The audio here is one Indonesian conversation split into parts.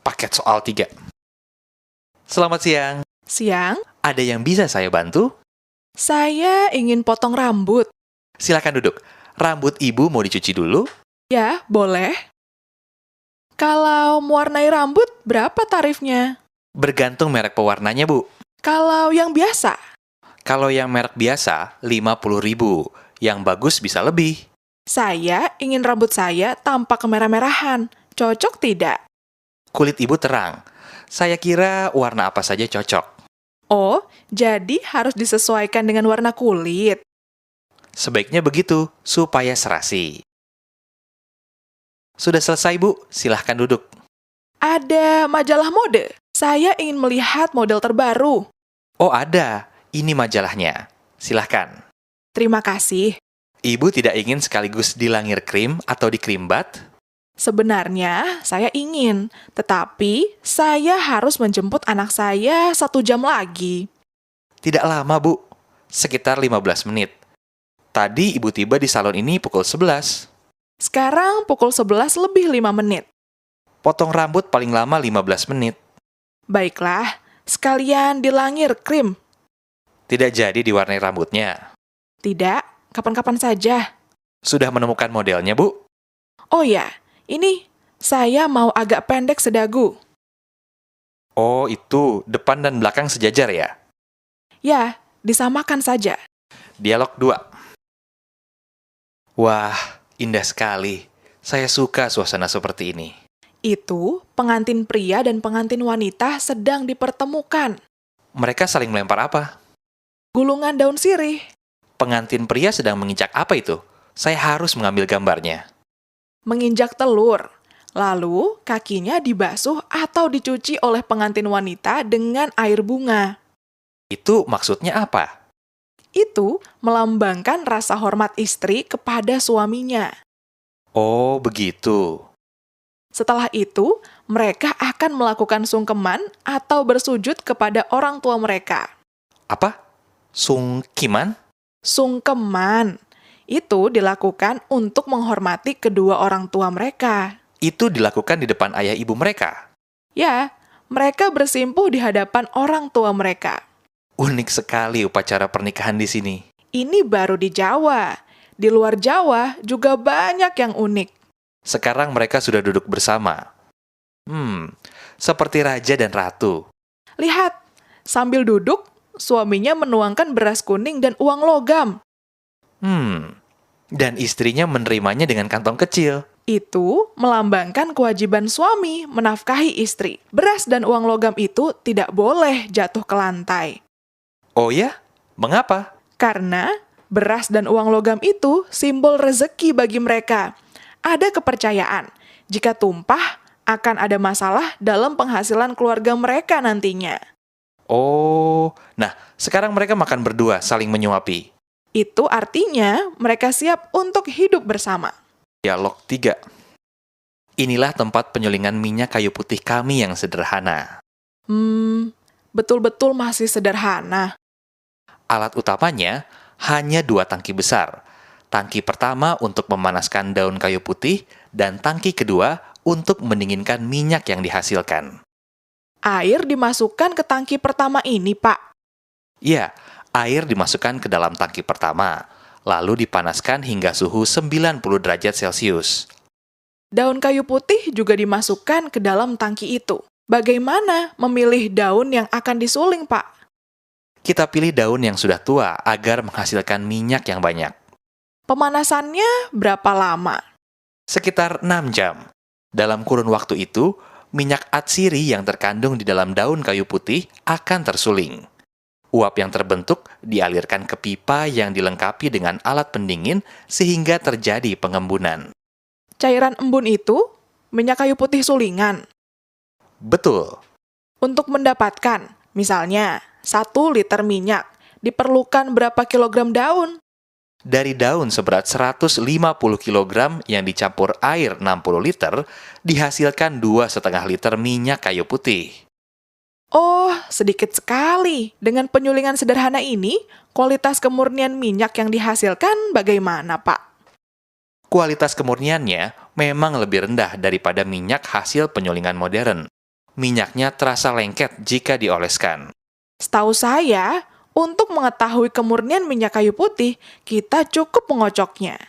paket soal 3. Selamat siang. Siang, Ada yang bisa saya bantu? saya ingin potong rambut. Silakan duduk. Rambut ibu mau dicuci dulu? Ya, boleh. Kalau mewarnai rambut, berapa tarifnya? Bergantung merek pewarnanya, Bu. Kalau yang biasa, Kalau yang merek biasa, 50.000. Yang bagus bisa lebih. saya ingin rambut saya tampak kemerah-merahan. Cocok tidak? Kulit ibu terang. Saya kira warna apa saja cocok. Oh, jadi harus disesuaikan dengan warna kulit. Sebaiknya begitu, supaya serasi. Sudah selesai, Bu. Silahkan duduk. Ada majalah mode. Saya ingin melihat model terbaru. Oh, ada. Ini majalahnya. Silahkan. Terima kasih. Ibu tidak ingin sekaligus dilangir krim atau dikrimbat? Sebenarnya saya ingin, tetapi saya harus menjemput anak saya 1 jam lagi. Tidak lama, Bu. Sekitar 15 menit. Tadi ibu tiba di salon ini pukul 11. Sekarang pukul 11 lebih 5 menit. Potong rambut paling lama 15 menit. Baiklah, sekalian dilangir krim. Tidak jadi diwarnai rambutnya. Tidak, kapan-kapan saja. Sudah menemukan modelnya, Bu? Oh ya, ini saya mau agak pendek sedagu. Oh, itu depan dan belakang sejajar ya? Ya, disamakan saja. Dialog 2. Wah, indah sekali. Saya suka suasana seperti ini. Itu pengantin pria dan pengantin wanita sedang dipertemukan. Mereka saling melempar apa? Gulungan daun sirih. Pengantin pria sedang menginjak apa itu? Saya harus mengambil gambarnya. Menginjak telur. Lalu, kakinya dibasuh atau dicuci oleh pengantin wanita dengan air bunga. Itu maksudnya apa? Itu melambangkan rasa hormat istri kepada suaminya. Oh, begitu. Setelah itu, mereka akan melakukan sungkeman atau bersujud kepada orang tua mereka. Apa? Sungkiman? Sungkeman. Itu dilakukan untuk menghormati kedua orang tua mereka. Itu dilakukan di depan ayah ibu mereka. Ya, mereka bersimpuh di hadapan orang tua mereka. Unik sekali upacara pernikahan di sini. Ini baru di Jawa. Di luar Jawa juga banyak yang unik. Sekarang mereka sudah duduk bersama. Seperti raja dan ratu. Lihat, sambil duduk, suaminya menuangkan beras kuning dan uang logam. Dan istrinya menerimanya dengan kantong kecil. Itu melambangkan kewajiban suami menafkahi istri. Beras dan uang logam itu tidak boleh jatuh ke lantai. Oh ya? Mengapa? Karena beras dan uang logam itu simbol rezeki bagi mereka. Ada kepercayaan, jika tumpah akan ada masalah dalam penghasilan keluarga mereka nantinya. Oh, nah sekarang mereka makan berdua, saling menyuapi. Itu artinya mereka siap untuk hidup bersama. Dialog 3. Inilah tempat penyulingan minyak kayu putih kami yang sederhana. Betul-betul masih sederhana. Alat utamanya hanya 2 tangki besar. Tangki pertama untuk memanaskan daun kayu putih, dan tangki kedua untuk mendinginkan minyak yang dihasilkan. Air dimasukkan ke tangki pertama ini, Pak. Ya, air dimasukkan ke dalam tangki pertama, lalu dipanaskan hingga suhu 90 derajat Celcius. Daun kayu putih juga dimasukkan ke dalam tangki itu. Bagaimana memilih daun yang akan disuling, Pak? Kita pilih daun yang sudah tua agar menghasilkan minyak yang banyak. Pemanasannya berapa lama? Sekitar 6 jam. Dalam kurun waktu itu, minyak atsiri yang terkandung di dalam daun kayu putih akan tersuling. Uap yang terbentuk dialirkan ke pipa yang dilengkapi dengan alat pendingin sehingga terjadi pengembunan. Cairan embun itu minyak kayu putih sulingan. Betul. Untuk mendapatkan, misalnya, 1 liter minyak, diperlukan berapa kilogram daun? Dari daun seberat 150 kg yang dicampur air 60 liter, dihasilkan 2,5 liter minyak kayu putih. Oh, sedikit sekali. Dengan penyulingan sederhana ini, kualitas kemurnian minyak yang dihasilkan bagaimana, Pak? Kualitas kemurniannya memang lebih rendah daripada minyak hasil penyulingan modern. minyaknya terasa lengket jika dioleskan. Setahu saya, untuk mengetahui kemurnian minyak kayu putih, kita cukup mengocoknya.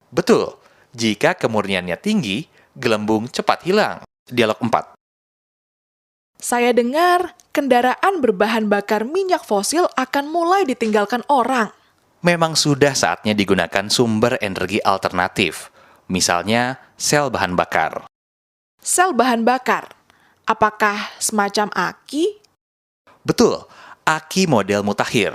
Betul, jika kemurniannya tinggi, gelembung cepat hilang. Dialog 4. Saya dengar kendaraan berbahan bakar minyak fosil akan mulai ditinggalkan orang. Memang sudah saatnya digunakan sumber energi alternatif, misalnya sel bahan bakar. Sel bahan bakar, apakah semacam aki? Betul, aki model mutakhir.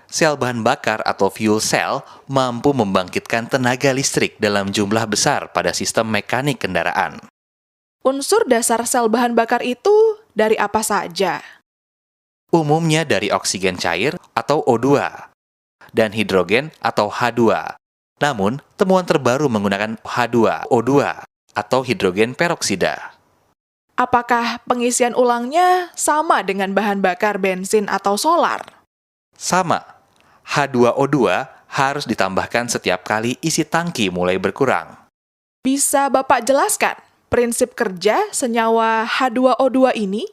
Sel bahan bakar atau fuel cell mampu membangkitkan tenaga listrik dalam jumlah besar pada sistem mekanik kendaraan. Unsur dasar sel bahan bakar itu dari apa saja? Umumnya dari oksigen cair atau O2 dan hidrogen atau H2. Namun, temuan terbaru menggunakan H2O2 atau hidrogen peroksida. Apakah pengisian ulangnya sama dengan bahan bakar bensin atau solar? Sama, H2O2 harus ditambahkan setiap kali isi tangki mulai berkurang. Bisa Bapak jelaskan prinsip kerja senyawa H2O2 ini?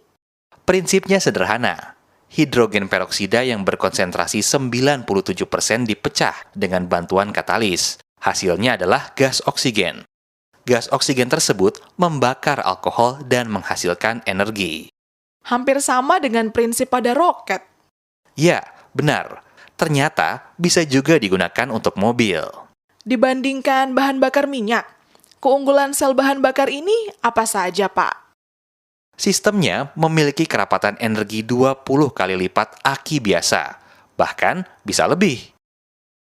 Prinsipnya sederhana. Hidrogen peroksida yang berkonsentrasi 97% dipecah dengan bantuan katalis. Hasilnya adalah gas oksigen. Gas oksigen tersebut membakar alkohol dan menghasilkan energi. Hampir sama dengan prinsip pada roket. Ya, benar. Ternyata bisa juga digunakan untuk mobil. Dibandingkan bahan bakar minyak, keunggulan sel bahan bakar ini apa saja, Pak? Sistemnya memiliki kerapatan energi 20 kali lipat aki biasa, bahkan bisa lebih.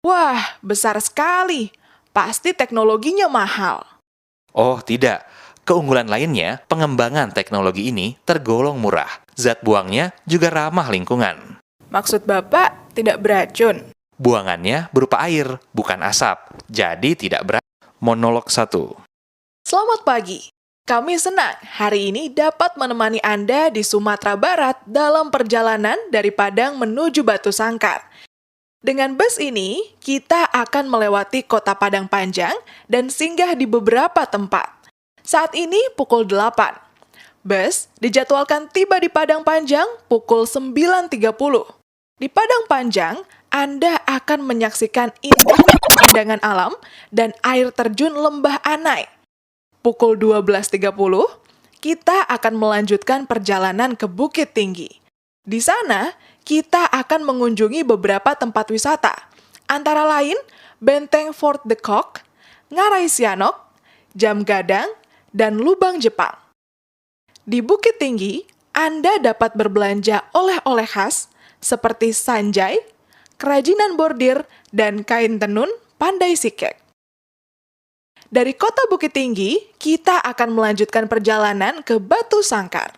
Wah, besar sekali. Pasti teknologinya mahal. Oh, tidak. Keunggulan lainnya, pengembangan teknologi ini tergolong murah. Zat buangnya juga ramah lingkungan. Maksud Bapak tidak beracun? Buangannya berupa air, bukan asap. Jadi tidak beracun. Monolog 1. Selamat pagi. Kami senang hari ini dapat menemani Anda di Sumatera Barat dalam perjalanan dari Padang menuju Batu Sangkar. Dengan bus ini, kita akan melewati kota Padang Panjang dan singgah di beberapa tempat. Saat ini pukul 8. Bus dijadwalkan tiba di Padang Panjang pukul 9.30. Di Padang Panjang, Anda akan menyaksikan indahnya pemandangan alam dan air terjun Lembah Anai. Pukul 12.30, kita akan melanjutkan perjalanan ke Bukit Tinggi. Di sana, kita akan mengunjungi beberapa tempat wisata, antara lain Benteng Fort de Kock, Ngarai Sianok, Jam Gadang, dan Lubang Jepang. Di Bukit Tinggi, Anda dapat berbelanja oleh-oleh khas seperti sanjai, kerajinan bordir, dan kain tenun Pandai Sikek. Dari kota Bukit Tinggi, kita akan melanjutkan perjalanan ke Batu Sangkar.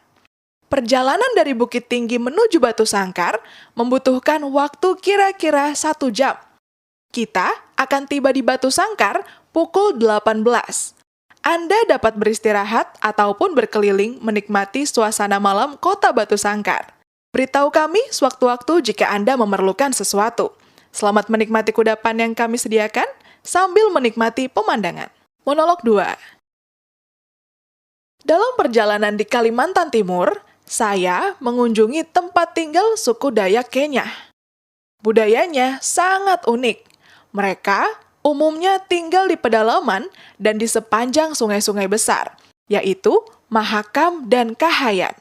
Perjalanan dari Bukit Tinggi menuju Batu Sangkar membutuhkan waktu kira-kira 1 jam. Kita akan tiba di Batu Sangkar pukul 18. Anda dapat beristirahat ataupun berkeliling menikmati suasana malam kota Batu Sangkar. Beritahu kami sewaktu-waktu jika Anda memerlukan sesuatu. Selamat menikmati kudapan yang kami sediakan sambil menikmati pemandangan. Monolog 2. Dalam perjalanan di Kalimantan Timur, saya mengunjungi tempat tinggal suku Dayak Kenya. Budayanya sangat unik. Mereka umumnya tinggal di pedalaman dan di sepanjang sungai-sungai besar, yaitu Mahakam dan Kahayan.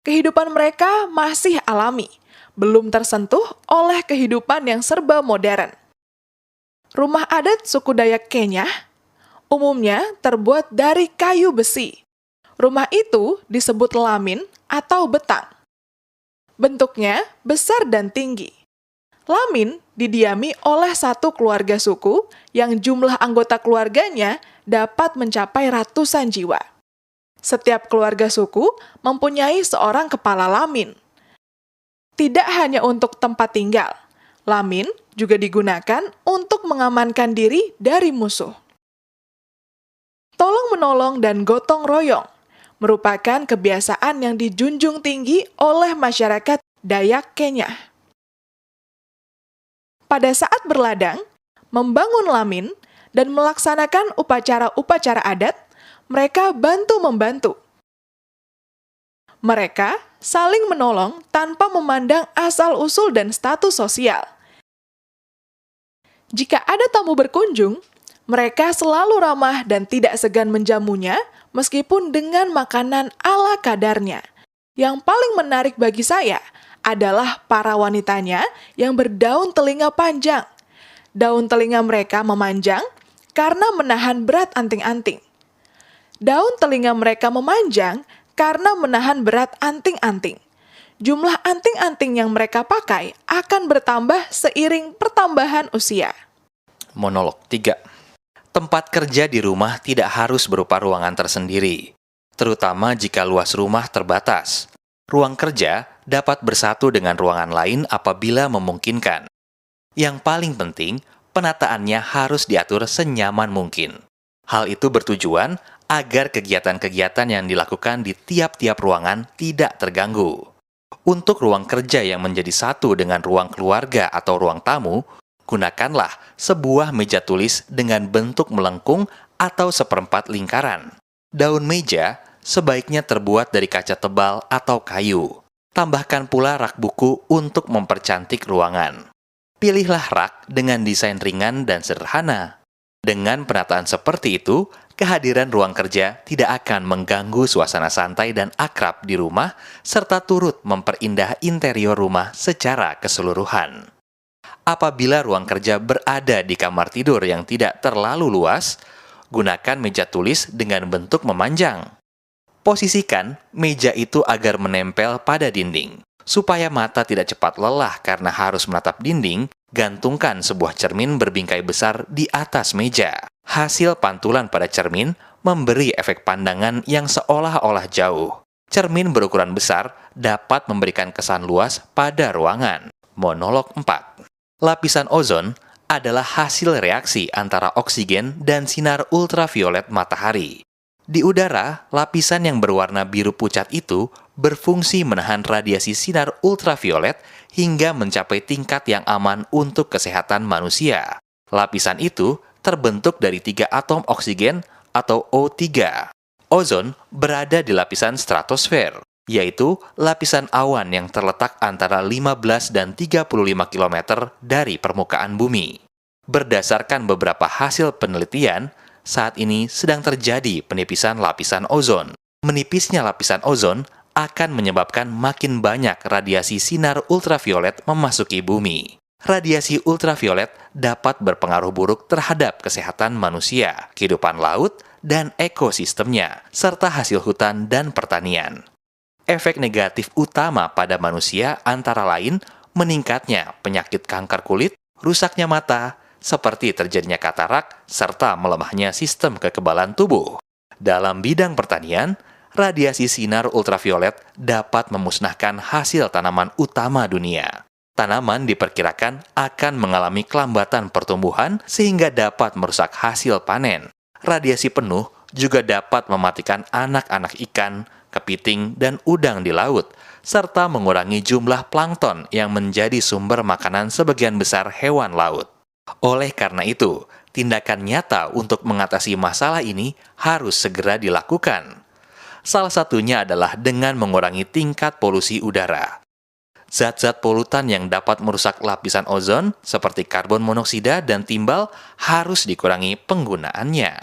Kehidupan mereka masih alami, belum tersentuh oleh kehidupan yang serba modern. Rumah adat suku Dayak Kenya umumnya terbuat dari kayu besi. Rumah itu disebut lamin atau betang. Bentuknya besar dan tinggi. Lamin didiami oleh satu keluarga suku yang jumlah anggota keluarganya dapat mencapai ratusan jiwa. Setiap keluarga suku mempunyai seorang kepala lamin. Tidak hanya untuk tempat tinggal, lamin juga digunakan untuk mengamankan diri dari musuh. Tolong-menolong dan gotong royong merupakan kebiasaan yang dijunjung tinggi oleh masyarakat Dayak Kenya. Pada saat berladang, membangun lamin, dan melaksanakan upacara-upacara adat, mereka bantu-membantu. Mereka saling menolong tanpa memandang asal-usul dan status sosial. Jika ada tamu berkunjung, mereka selalu ramah dan tidak segan menjamunya, meskipun dengan makanan ala kadarnya. Yang paling menarik bagi saya adalah para wanitanya yang berdaun telinga panjang. Daun telinga mereka memanjang karena menahan berat anting-anting. Daun telinga mereka memanjang karena menahan berat anting-anting. Jumlah anting-anting yang mereka pakai akan bertambah seiring pertambahan usia. Monolog 3. Tempat kerja di rumah tidak harus berupa ruangan tersendiri, terutama jika luas rumah terbatas. Ruang kerja dapat bersatu dengan ruangan lain apabila memungkinkan. Yang paling penting, penataannya harus diatur senyaman mungkin. Hal itu bertujuan agar kegiatan-kegiatan yang dilakukan di tiap-tiap ruangan tidak terganggu. Untuk ruang kerja yang menjadi satu dengan ruang keluarga atau ruang tamu, gunakanlah sebuah meja tulis dengan bentuk melengkung atau seperempat lingkaran. Daun meja sebaiknya terbuat dari kaca tebal atau kayu. Tambahkan pula rak buku untuk mempercantik ruangan. Pilihlah rak dengan desain ringan dan sederhana. Dengan penataan seperti itu, kehadiran ruang kerja tidak akan mengganggu suasana santai dan akrab di rumah, serta turut memperindah interior rumah secara keseluruhan. Apabila ruang kerja berada di kamar tidur yang tidak terlalu luas, gunakan meja tulis dengan bentuk memanjang. Posisikan meja itu agar menempel pada dinding. Supaya mata tidak cepat lelah karena harus menatap dinding, gantungkan sebuah cermin berbingkai besar di atas meja. Hasil pantulan pada cermin memberi efek pandangan yang seolah-olah jauh. Cermin berukuran besar dapat memberikan kesan luas pada ruangan. Monolog 4. Lapisan ozon adalah hasil reaksi antara oksigen dan sinar ultraviolet matahari. Di udara, lapisan yang berwarna biru pucat itu berfungsi menahan radiasi sinar ultraviolet hingga mencapai tingkat yang aman untuk kesehatan manusia. Lapisan itu terbentuk dari 3 atom oksigen atau O3. Ozon berada di lapisan stratosfer, yaitu lapisan awan yang terletak antara 15 dan 35 km dari permukaan bumi. Berdasarkan beberapa hasil penelitian, saat ini sedang terjadi penipisan lapisan ozon. Menipisnya lapisan ozon akan menyebabkan makin banyak radiasi sinar ultraviolet memasuki bumi. Radiasi ultraviolet dapat berpengaruh buruk terhadap kesehatan manusia, kehidupan laut, dan ekosistemnya, serta hasil hutan dan pertanian. Efek negatif utama pada manusia antara lain meningkatnya penyakit kanker kulit, rusaknya mata, seperti terjadinya katarak, serta melemahnya sistem kekebalan tubuh. Dalam bidang pertanian, radiasi sinar ultraviolet dapat memusnahkan hasil tanaman utama dunia. Tanaman diperkirakan akan mengalami kelambatan pertumbuhan sehingga dapat merusak hasil panen. Radiasi penuh juga dapat mematikan anak-anak ikan, kepiting, dan udang di laut, serta mengurangi jumlah plankton yang menjadi sumber makanan sebagian besar hewan laut. Oleh karena itu, tindakan nyata untuk mengatasi masalah ini harus segera dilakukan. Salah satunya adalah dengan mengurangi tingkat polusi udara. Zat-zat polutan yang dapat merusak lapisan ozon, seperti karbon monoksida dan timbal, harus dikurangi penggunaannya.